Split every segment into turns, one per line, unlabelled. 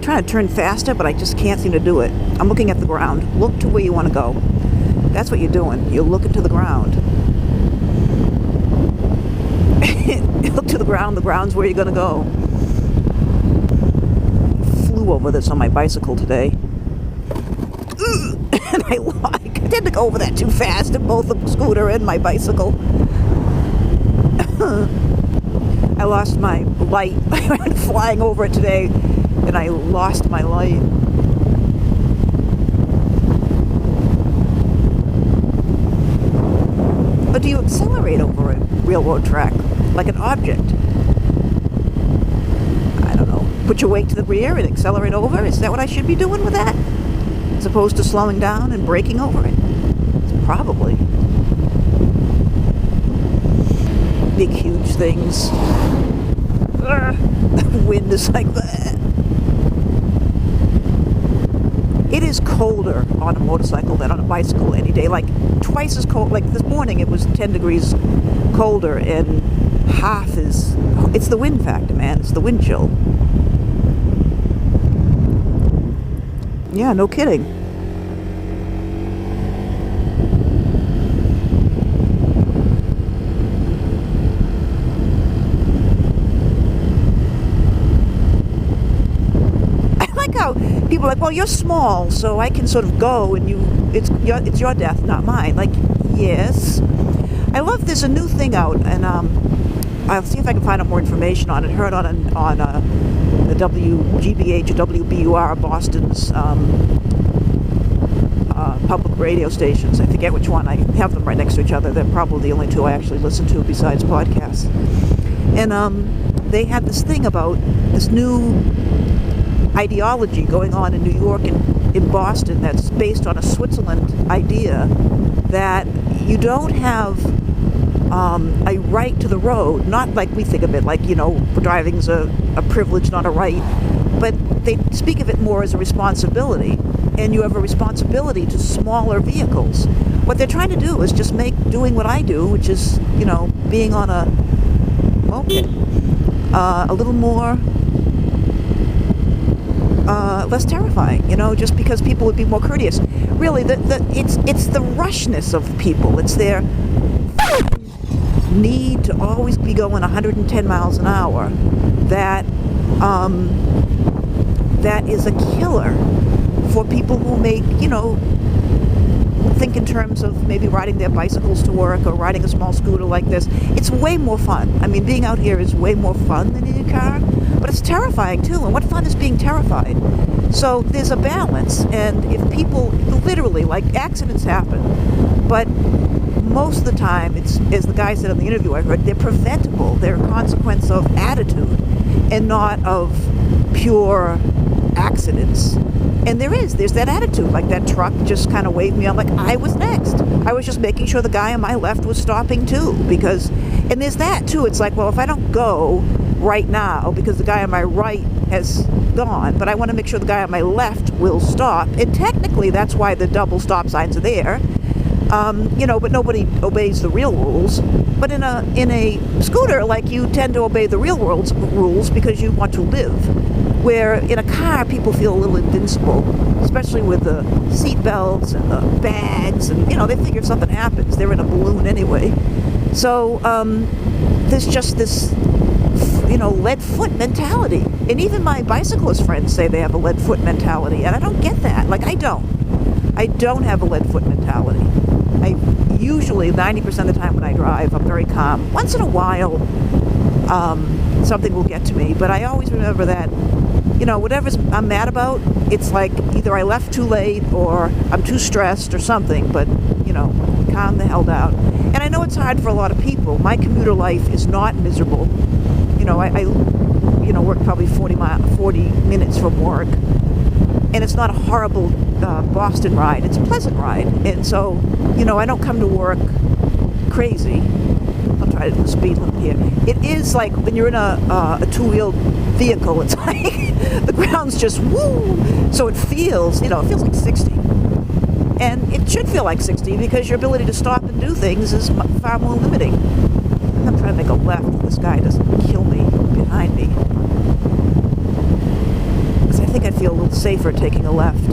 Trying to turn faster, but I just can't seem to do it. I'm looking at the ground. Look to where you want to go. That's what you're doing. You're looking to the ground. Look to the ground. The ground's where you're going to go. Flew over this on my bicycle today. And I tend to go over that too fast in both the scooter and my bicycle. I lost my light. I went flying over it today. And I lost my light. But do you accelerate over a railroad track like an object? I don't know. Put your weight to the rear and accelerate over? Is that what I should be doing with that? As opposed to slowing down and braking over it? Probably. Big, huge things. The wind is like that. It is colder on a motorcycle than on a bicycle any day, like twice as cold. Like this morning it was 10 degrees colder, and it's the wind factor, man. It's the wind chill. Yeah, no kidding. People are like, well, you're small, so I can sort of go, and it's your death, not mine. Like, yes. I love there's a new thing out, and I'll see if I can find out more information on it. Heard on the WGBH or WBUR, Boston's public radio stations. I forget which one. I have them right next to each other. They're probably the only two I actually listen to besides podcasts. And they had this thing about this new ideology going on in New York and in Boston that's based on a Switzerland idea that you don't have a right to the road, not like we think of it, like, driving's a privilege, not a right, but they speak of it more as a responsibility, and you have a responsibility to smaller vehicles. What they're trying to do is just doing what I do, which is, being on a moped, a little more less terrifying, just because people would be more courteous. Really, it's the rushness of people. It's their need to always be going 110 miles an hour that is a killer for people who make, think in terms of maybe riding their bicycles to work or riding a small scooter like this. It's way more fun. I mean, being out here is way more fun than in a car, but it's terrifying too. And what fun is being terrified? So there's a balance, and if people, literally, like, accidents happen, but most of the time, it's, as the guy said in the interview I heard, they're preventable. They're a consequence of attitude and not of pure accidents. And there's that attitude, like that truck just kind of waved me on like I was next. I was just making sure the guy on my left was stopping too, and there's that too. It's like, well, if I don't go right now because the guy on my right has gone, but I want to make sure the guy on my left will stop. And technically that's why the double stop signs are there. But nobody obeys the real rules. But in a scooter, like, you tend to obey the real world's rules because you want to live. Where in a car, people feel a little invincible, especially with the seat belts and the bags, and they figure if something happens, they're in a balloon anyway. So there's just this, lead foot mentality. And even my bicyclist friends say they have a lead foot mentality, and I don't get that. Like, I don't have a lead foot mentality. I usually, 90% of the time when I drive, I'm very calm. Once in a while, something will get to me. But I always remember that, whatever I'm mad about, it's like either I left too late or I'm too stressed or something. But, calm the hell down. And I know it's hard for a lot of people. My commuter life is not miserable. I work probably 40 minutes from work. And it's not a horrible Boston ride. It's a pleasant ride. And so, I don't come to work crazy. I'll try to do the speed limit here. It is like when you're in a two-wheeled vehicle, it's like the ground's just woo. So it feels like 60. And it should feel like 60 because your ability to stop and do things is far more limiting. I'm trying to make a left. This guy doesn't kill me behind me. Because I think I'd feel a little safer taking a left.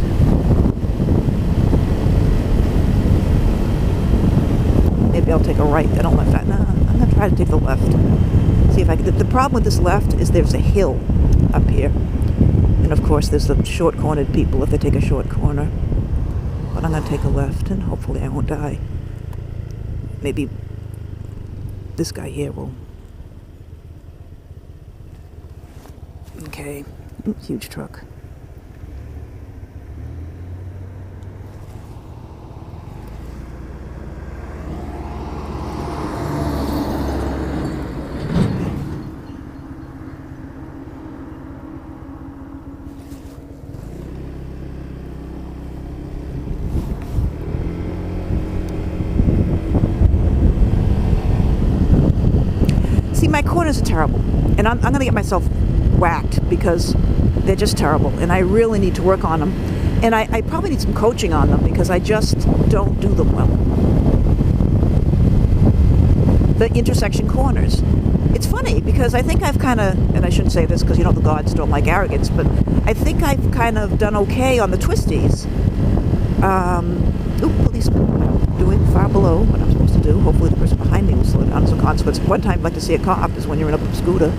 Maybe I'll take a right, then a left. No, I'm going to try to take the left. See if I can. The problem with this left is there's a hill up here. And of course there's the short-cornered people if they take a short corner. But I'm going to take a left and hopefully I won't die. Maybe this guy here will. Okay. Huge truck. See, my corners are terrible, and I'm going to get myself whacked because they're just terrible, and I really need to work on them. And I probably need some coaching on them because I just don't do them well. The intersection corners. It's funny because I think I've kind of, and I shouldn't say this because the gods don't like arrogance, but I think I've kind of done okay on the twisties. Policeman doing far below what I'm supposed to do. Hopefully the person behind me will slow down as a consequence. One time I'd like to see a cop is when you're in a scooter.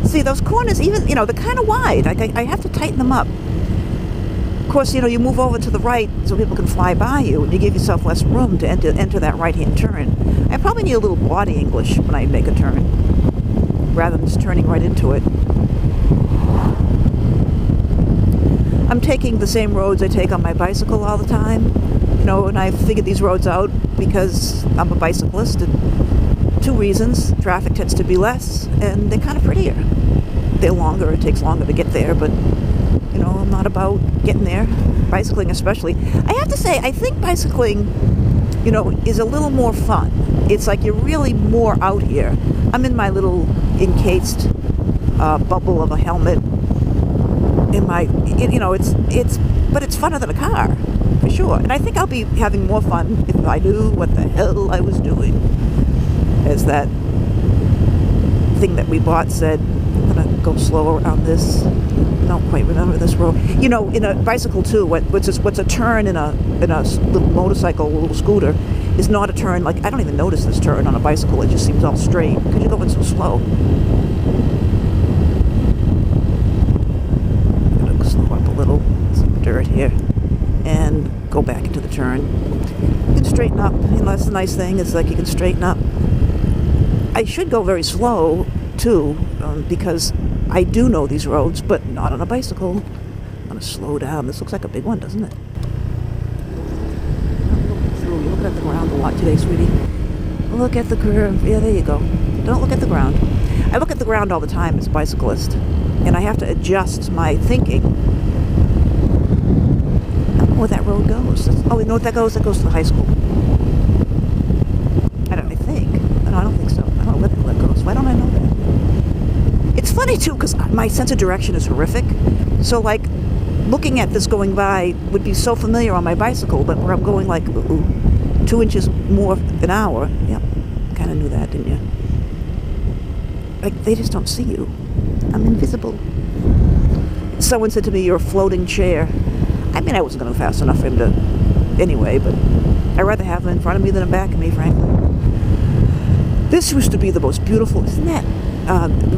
See, those corners, even, they're kind of wide. Like I have to tighten them up. Of course, you move over to the right so people can fly by you, and you give yourself less room to enter that right-hand turn. I probably need a little body English when I make a turn, rather than just turning right into it. I'm taking the same roads I take on my bicycle all the time, and I figured these roads out because I'm a bicyclist, and 2 reasons. Traffic tends to be less, and they're kind of prettier. They're longer, it takes longer to get there, but I'm not about getting there. Bicycling especially. I have to say, I think bicycling, is a little more fun. It's like you're really more out here. I'm in my little encased bubble of a helmet. In my, but it's funner than a car, for sure. And I think I'll be having more fun if I knew what the hell I was doing. As that thing that we bought said, I'm gonna go slower on this. I don't quite remember this road. In a bicycle too, what's a turn in a little motorcycle, a little scooter, is not a turn. Like, I don't even notice this turn on a bicycle. It just seems all straight because you're going so slow. I'm gonna slow up a little, some dirt here, and go back into the turn. You can straighten up. That's the nice thing. It's like you can straighten up. I should go very slow too, because I do know these roads, but not on a bicycle. I'm going to slow down. This looks like a big one, doesn't it? You're looking at the ground a lot today, sweetie. Look at the curve. Yeah, there you go. Don't look at the ground. I look at the ground all the time as a bicyclist, and I have to adjust my thinking. I don't know where that road goes. Oh, you know what that goes? That goes to the high school. I think. No, I don't think so. I don't know where that goes. Why don't I know that? It's funny, too, because my sense of direction is horrific. So, like, looking at this going by would be so familiar on my bicycle, but where I'm going, like, 2 inches more an hour. Yep, kind of knew that, didn't you? Like, they just don't see you. I'm invisible. Someone said to me, you're a floating chair. I mean, I wasn't going to go fast enough for him to... Anyway, but I'd rather have him in front of me than in back of me, frankly. This used to be the most beautiful, isn't that?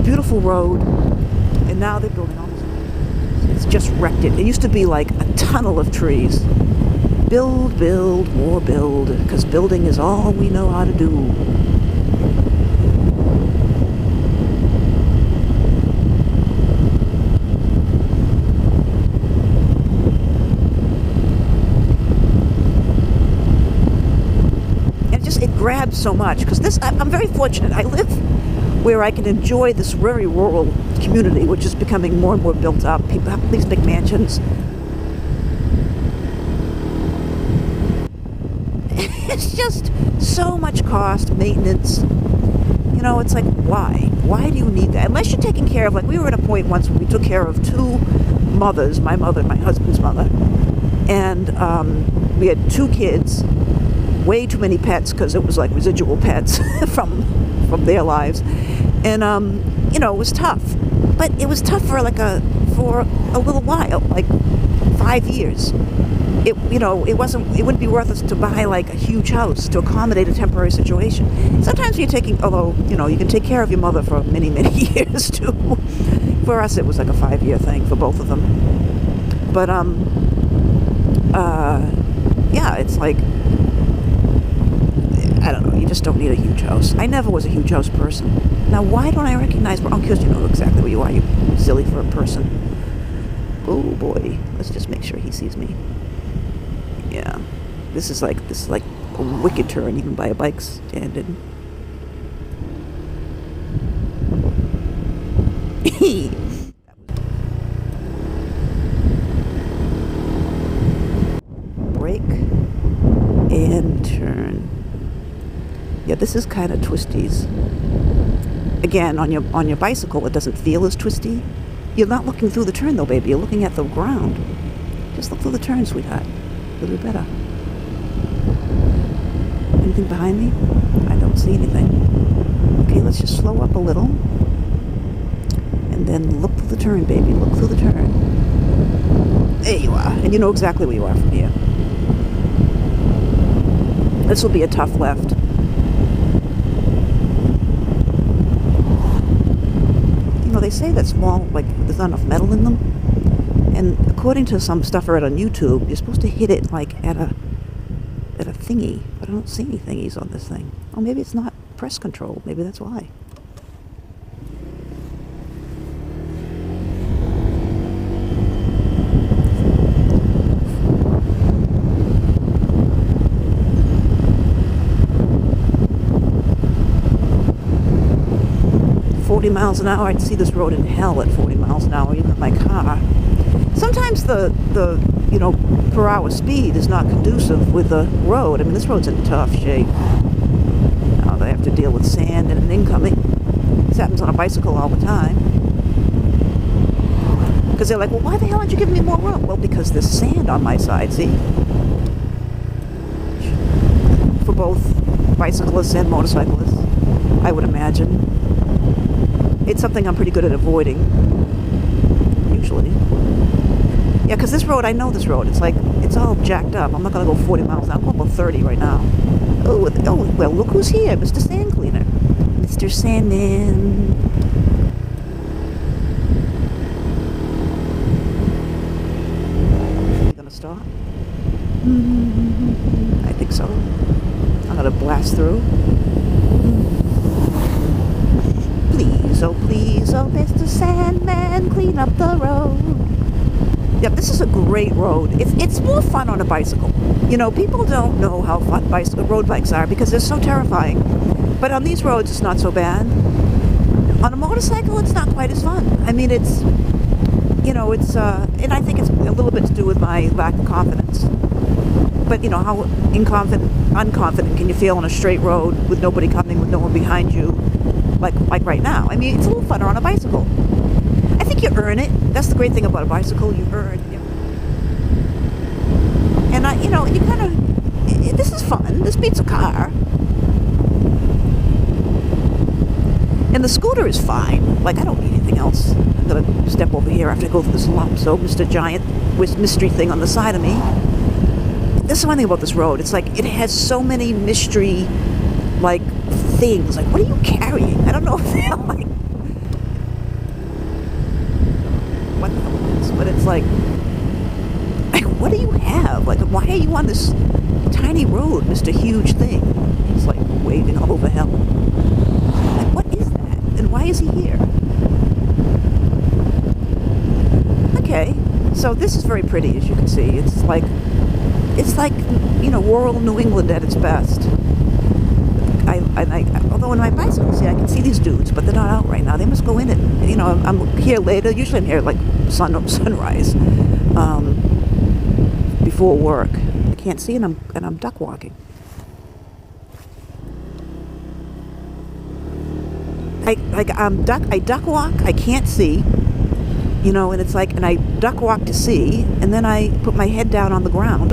Beautiful road, and now they're building all this. It's just wrecked it. It used to be like a tunnel of trees. Build, build, more build, because building is all we know how to do. And it grabs so much, because I'm very fortunate. I live where I can enjoy this very rural community, which is becoming more and more built up. People have these big mansions. It's just so much cost, maintenance. You know, it's like, why? Why do you need that? Unless you're taking care of, like, we were at a point once where we took care of two mothers, my mother and my husband's mother. And we had two kids, way too many pets, because it was like residual pets from their lives. And, you know, it was tough. But it was tough for a little while, like 5 years. It wouldn't be worth us to buy like a huge house to accommodate a temporary situation. Sometimes although, you know, you can take care of your mother for many, many years too. For us, it was like a 5-year thing for both of them. But, yeah, it's like, I don't know, you just don't need a huge house. I never was a huge house person. Now, why don't I recognize, because you know exactly where you are, you silly for a person. Oh boy, let's just make sure he sees me. Yeah, this is like a wicked turn even by a bike standing. Brake and turn. Yeah, this is kind of twisties. Again, on your bicycle, it doesn't feel as twisty. You're not looking through the turn though, baby. You're looking at the ground. Just look through the turn, sweetheart. A little bit better. Anything behind me? I don't see anything. Okay, let's just slow up a little. And then look through the turn, baby. Look through the turn. There you are. And you know exactly where you are from here. This will be a tough left. You know, they say that small, like, there's not enough metal in them. And according to some stuff I read on YouTube, you're supposed to hit it like at a thingy. But I don't see any thingies on this thing. Oh, maybe it's not press control. Maybe that's why. Miles an hour. I'd see this road in hell at 40 miles an hour, even in my car. Sometimes the per hour speed is not conducive with the road. I mean, this road's in tough shape. Now they have to deal with sand and an incoming. This happens on a bicycle all the time. Because they're like, well, why the hell aren't you giving me more room? Well, because there's sand on my side, see? For both bicyclists and motorcyclists, I would imagine. It's something I'm pretty good at avoiding, usually. Yeah, because this road, I know this road. It's like, it's all jacked up. I'm not going to go 40 miles an hour. I'm going about 30 right now. Oh, well, look who's here. Mr. Sand Cleaner. Mr. Sandman. You going to stop? I think so. I'm going to blast through. Please, oh Mr. Sandman, clean up the road. Yep, this is a great road. It's more fun on a bicycle. You know, people don't know how fun road bikes are because they're so terrifying. But on these roads, it's not so bad. On a motorcycle, it's not quite as fun. I mean, it's, and I think it's a little bit to do with my lack of confidence. But, you know, how unconfident can you feel on a straight road with nobody coming, with no one behind you? Like right now. I mean, it's a little funner on a bicycle. I think you earn it. That's the great thing about a bicycle. You earn it. And, you kind of, this is fun. This beats a car. And the scooter is fine. Like, I don't need anything else. I'm going to step over here after I go through this lump. So, Mr. Giant mystery thing on the side of me. This is one thing about this road. It's like, it has so many mystery, like, things. Like, what are you carrying? I don't know if they're like, what the hell it is, but it's like, what do you have? Like, why are you on this tiny road, Mr. Huge Thing? He's like waving all over hell. Like, what is that? And why is he here? Okay, so this is very pretty, as you can see. It's like, you know, rural New England at its best. Although in my bicycle, see, I can see these dudes, but they're not out right now. They must go in it. You know, I'm here later. Usually I'm here like sunrise, before work. I can't see, and I'm duck walking. I duck walk. I can't see. You know, and it's like, and I duck walk to see, and then I put my head down on the ground.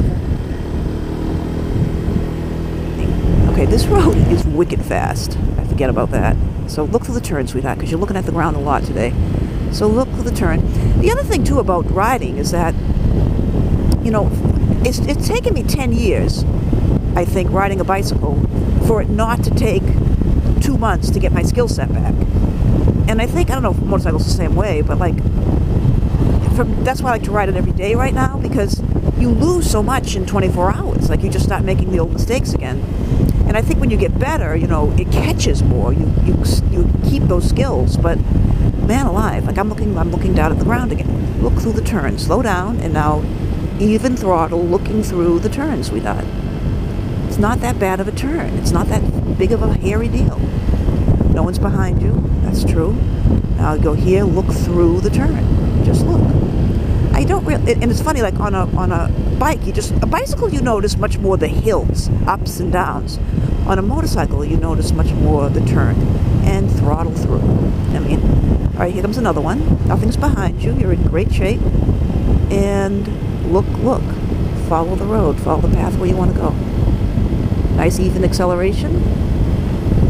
Okay, this road is wicked fast. I forget about that. So look through the turn, sweetheart, because you're looking at the ground a lot today. So look through the turn. The other thing, too, about riding is that, you know, it's taken me 10 years, I think, riding a bicycle, for it not to take 2 months to get my skill set back. And I think, I don't know if motorcycles the same way, but like, that's why I like to ride it every day right now, because you lose so much in 24 hours. Like, you just start making the old mistakes again. And I think when you get better, you know, it catches more. You keep those skills, but man alive, like I'm looking down at the ground again. Look through the turn, slow down, and now even throttle, looking through the turn, sweetheart. It's not that bad of a turn. It's not that big of a hairy deal. No one's behind you. That's true. Now go here, look through the turn. Just look. I don't really, and it's funny, like on a bike, a bicycle you notice much more the hills, ups and downs. On a motorcycle you notice much more the turn and throttle through. I mean, all right, here comes another one. Nothing's behind you. You're in great shape. And look. Follow the road. Follow the path where you want to go. Nice even acceleration.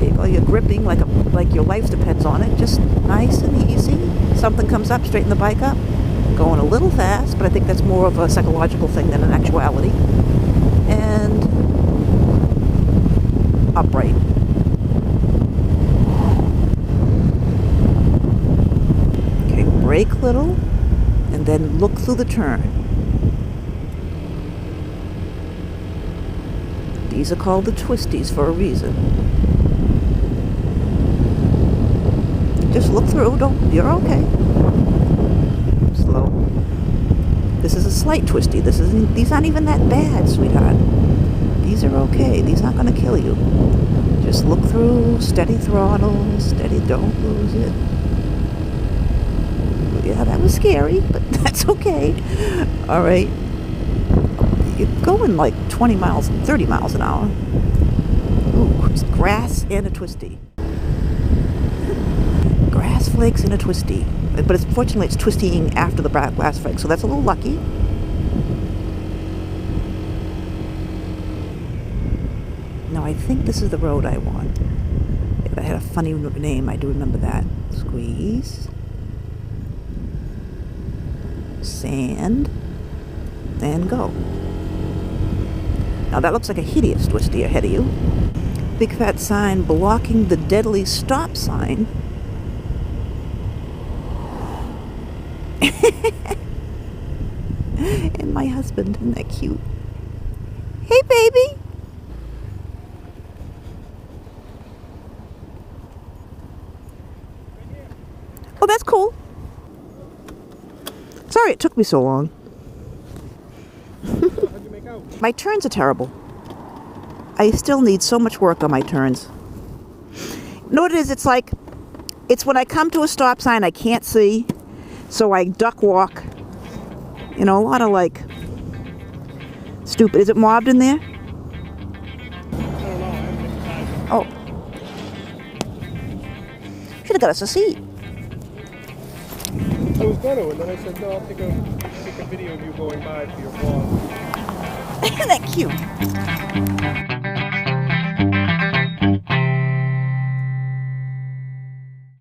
There you go. You're gripping like your life depends on it. Just nice and easy. Something comes up, straighten the bike up. Going a little fast, but I think that's more of a psychological thing than an actuality. And upright. Okay, brake little, and then look through the turn. These are called the twisties for a reason. Just look through. You're okay. Slow. This is a slight twisty. These aren't even that bad, sweetheart. These are okay. These aren't going to kill you. Just look through, steady throttle, steady, don't lose it. Yeah, that was scary, but that's okay. All right. You're going like 20 miles, 30 miles an hour. Ooh, it's grass and a twisty. Grass flakes and a twisty. But fortunately it's twisting after the grass flake, so that's a little lucky. Now I think this is the road I want. It had a funny name, I do remember that. Squeeze. Sand. And go. Now that looks like a hideous twisty ahead of you. Big fat sign blocking the deadly stop sign. And my husband, isn't that cute? Hey, baby! Oh, that's cool. Sorry it took me so long.
How'd you make out?
My turns are terrible. I still need so much work on my turns. You know what it is? It's when I come to a stop sign I can't see, so I duck walk. You know, a lot of like stupid. Is it mobbed in there?
I don't know. I haven't
Oh. Should have got us a seat.
I was going to, and then I said, no, I'll take a video of you going by for your vlog.
Isn't that cute?